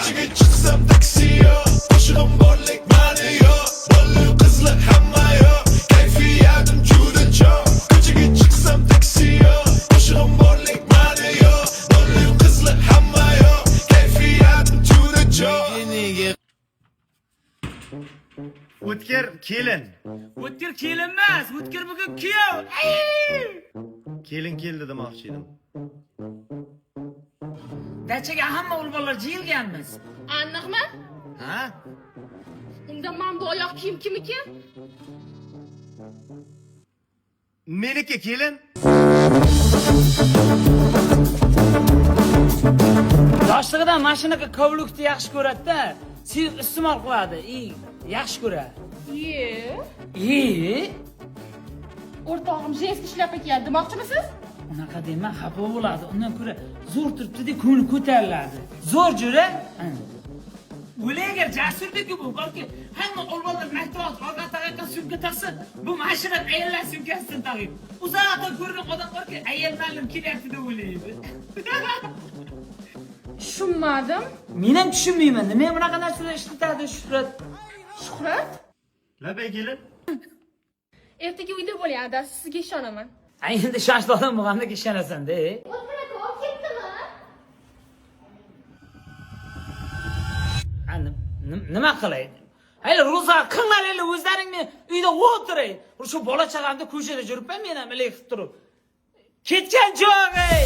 Ko'chaga chiqsam taksi yo'q, qo'shig'im borlik ma'ni yo'q. Bolli qizlar hamma yo'q, kayfiyatim juda chog'. Ko'chaga chiqsam taksi yo'q, qo'shig'im borlik ma'ni yo'q. Bolli qizlar hamma yo'q, kayfiyatim juda chog'. O'tkir kelin. O'tkir kelin emas, o'tkir bugun kuyov. Kelin keldi demoqchi edim. Dachaga hamma o'g'il jiyilganmiz. Aniqmi? Ha? Unda men bu oyoq kiyim kimniki? Meniki kelin. Yoshligidan mashinaga kovlukni yaxshi ko'radi-da, sevib iste'mol qiladi. Yaxshi ko'radi. O'rtog'im jeski shlyapa kiyadi demoqchimisiz? Unaqa dema, xafa bo'ladi. Undan ko'ra zo'r turibdi-da, ko'ngli ko'tariladi. Zo'r jura. O'lager jasurdek-ku bu, balki hamma o'g'illar maktabga olgan taqaqa sumka taqsa, bu mashina ayollar sumkasidan taqib. Uzoqdan ko'rgan odam borki, ayol ma'lum kelyapti deb o'ylaydi. Tushunmadim. Men ham tushunmayman. Nima bunaqa narsalar ishlatadi Shuhrat? Shuhrat? Labay kelin. Ertaga uyda bo'layapti, sizga ishonaman. Endi shoshli odam bo'lganda ishonasan-da. O'tmiraga olib ketdimi? Nima qilay? Hayli ro'za qilinglar o'zlaringni uyda o'tiray. Shu bola chaqamni ko'chada yuribman men ham ilay qilib turib. Ketgan jo'g'ay.